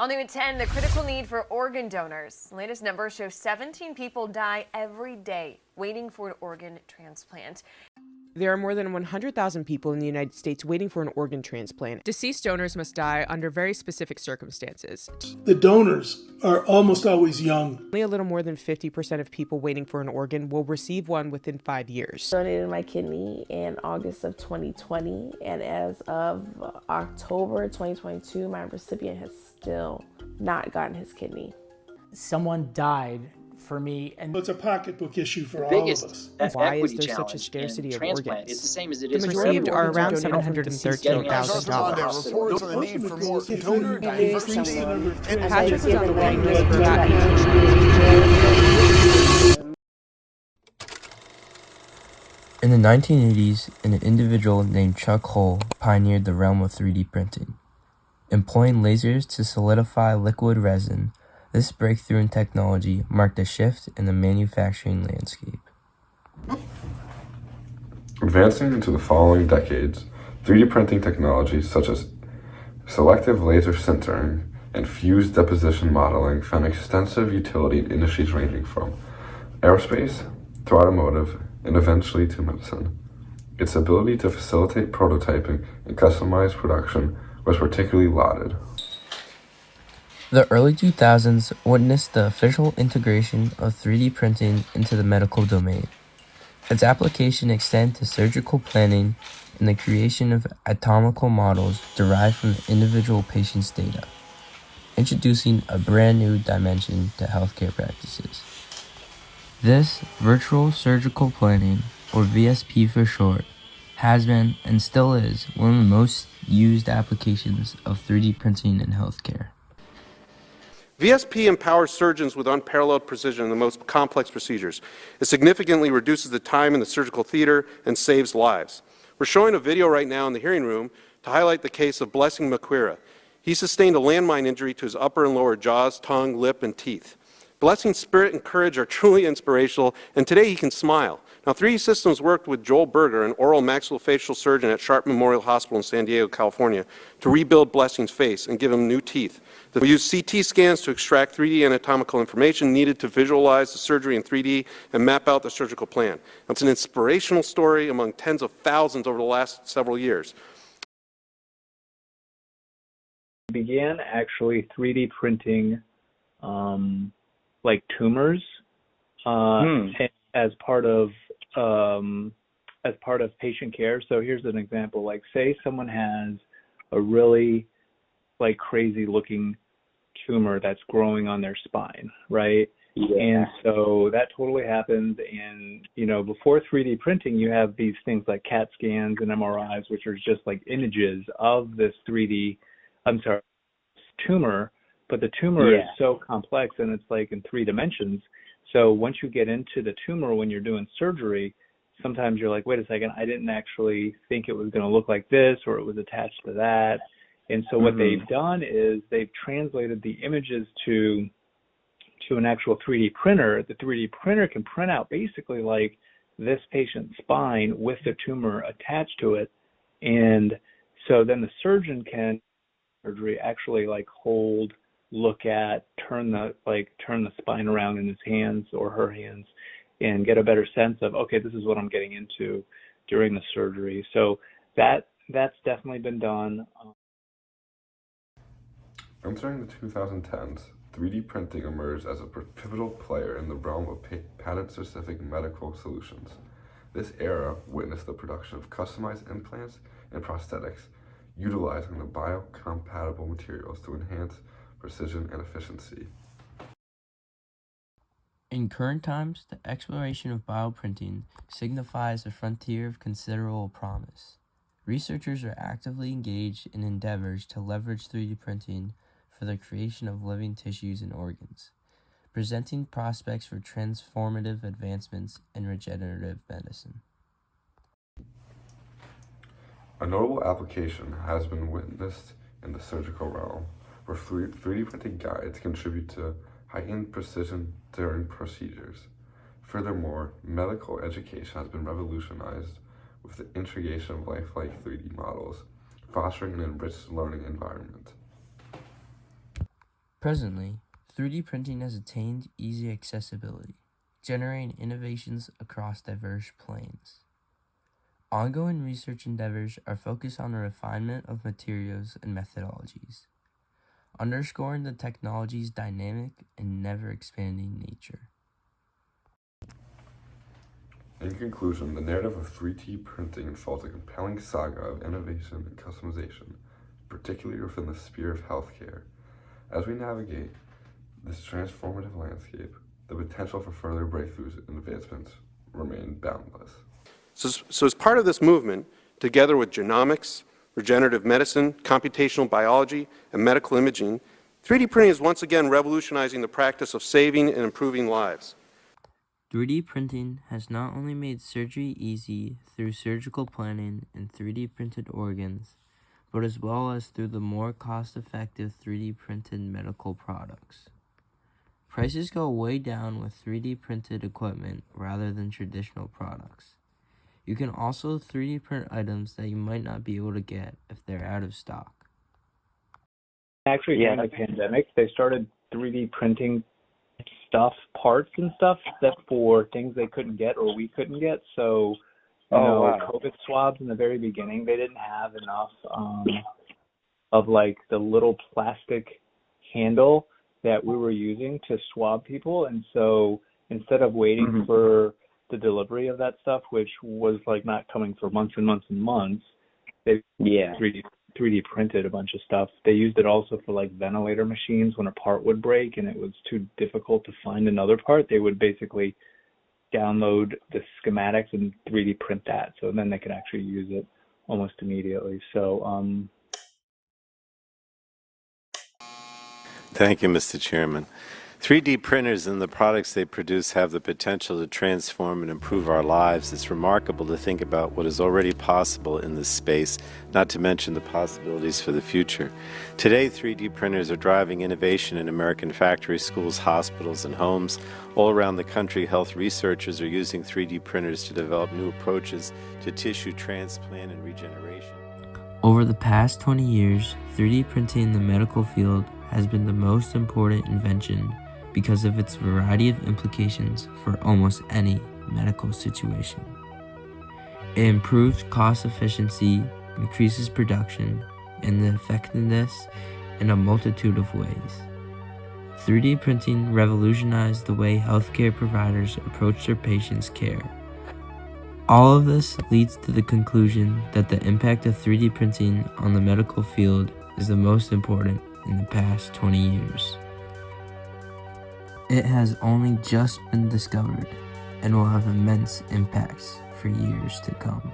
All new at 10, the critical need for organ donors. The latest numbers show 17 people die every day waiting for an organ transplant. There are more than 100,000 people in the United States waiting for an organ transplant. Deceased donors must die under very specific circumstances. The donors are almost always young. Only a little more than 50% of people waiting for an organ will receive one within 5 years. Donated my kidney in August of 2020, and as of October 2022, my recipient has still not gotten his kidney. Someone died for me, and It's a pocketbook issue for all of us. Why is there such a scarcity of organs? It's the same as it The is for received everyone. are around $713,000. Reports on the need for more donor diversity. Patrick was on the waiting list for about 18 months. In the 1980s, an individual named Chuck Hull pioneered the realm of 3D printing. Employing lasers to solidify liquid resin, this breakthrough in technology marked a shift in the manufacturing landscape. Advancing into the following decades, 3D printing technologies such as selective laser sintering and fused deposition modeling found extensive utility in industries ranging from aerospace to automotive and eventually to medicine. Its ability to facilitate prototyping and customized production was particularly lauded. The early 2000s witnessed the official integration of 3D printing into the medical domain. Its application extended to surgical planning and the creation of anatomical models derived from the individual patient's data, introducing a brand new dimension to healthcare practices. This virtual surgical planning, or VSP for short, has been and still is one of the most used applications of 3D printing in healthcare. VSP empowers surgeons with unparalleled precision in the most complex procedures. It significantly reduces the time in the surgical theater and saves lives. We're showing a video right now in the hearing room to highlight the case of Blessing McQuira. He sustained a landmine injury to his upper and lower jaws, tongue, lip, and teeth. Blessing's spirit and courage are truly inspirational, and today he can smile. Now, 3D Systems worked with Joel Berger, an oral maxillofacial surgeon at Sharp Memorial Hospital in San Diego, California, to rebuild Blessing's face and give him new teeth. We used CT scans to extract 3D anatomical information needed to visualize the surgery in 3D and map out the surgical plan. It's an inspirational story among tens of thousands over the last several years. We began actually 3D printing like tumors as part of patient care. So here's an example. Like, say someone has a really like crazy looking tumor that's growing on their spine, right? Yeah. And so that totally happens. And you know, before 3D printing, you have these things like CAT scans and MRIs, which are just like images of this tumor. But the tumor is so complex and it's like in 3 dimensions. So once you get into the tumor when you're doing surgery, sometimes you're like, wait a second, I didn't actually think it was going to look like this, or it was attached to that. And so what they've done is they've translated the images to an actual 3D printer. The 3D printer can print out basically like this patient's spine with the tumor attached to it. And so then the surgeon can surgery actually like look at, turn the spine around in his hands or her hands and get a better sense of, okay, this is what I'm getting into during the surgery. So that's definitely been done. Entering the 2010s, 3D printing emerged as a pivotal player in the realm of patent-specific medical solutions. This era witnessed the production of customized implants and prosthetics, utilizing the biocompatible materials to enhance precision and efficiency. In current times, the exploration of bioprinting signifies a frontier of considerable promise. Researchers are actively engaged in endeavors to leverage 3D printing for the creation of living tissues and organs, presenting prospects for transformative advancements in regenerative medicine. A notable application has been witnessed in the surgical realm, where 3D printed guides contribute to heightened precision during procedures. Furthermore, medical education has been revolutionized with the integration of lifelike 3D models, fostering an enriched learning environment. Presently, 3D printing has attained easy accessibility, generating innovations across diverse planes. Ongoing research endeavors are focused on the refinement of materials and methodologies, underscoring the technology's dynamic and never-expanding nature. In conclusion, the narrative of 3D printing unfolds a compelling saga of innovation and customization, particularly within the sphere of healthcare. As we navigate this transformative landscape, the potential for further breakthroughs and advancements remain boundless. So as part of this movement, together with genomics, regenerative medicine, computational biology, and medical imaging, 3D printing is once again revolutionizing the practice of saving and improving lives. 3D printing has not only made surgery easy through surgical planning and 3D printed organs, but as well as through the more cost-effective 3D printed medical products. Prices go way down with 3D printed equipment rather than traditional products. You can also 3D print items that you might not be able to get if they're out of stock. Actually, during the pandemic, they started 3D printing parts and stuff that for things they couldn't get or we couldn't get. So, COVID swabs in the very beginning, they didn't have enough of like the little plastic handle that we were using to swab people. And so instead of waiting for the delivery of that stuff, which was like not coming for months and months and months, they 3D printed a bunch of stuff. They used it also for like ventilator machines when a part would break and it was too difficult to find another part. They would basically download the schematics and 3D print that. So then they could actually use it almost immediately. So, Thank you, Mr. Chairman. 3D printers and the products they produce have the potential to transform and improve our lives. It's remarkable to think about what is already possible in this space, not to mention the possibilities for the future. Today, 3D printers are driving innovation in American factories, schools, hospitals, and homes. All around the country, health researchers are using 3D printers to develop new approaches to tissue transplant and regeneration. Over the past 20 years, 3D printing in the medical field has been the most important invention because of its variety of implications for almost any medical situation. It improves cost efficiency, increases production, and the effectiveness in a multitude of ways. 3D printing revolutionized the way healthcare providers approach their patients' care. All of this leads to the conclusion that the impact of 3D printing on the medical field is the most important in the past 20 years. It has only just been discovered and will have immense impacts for years to come.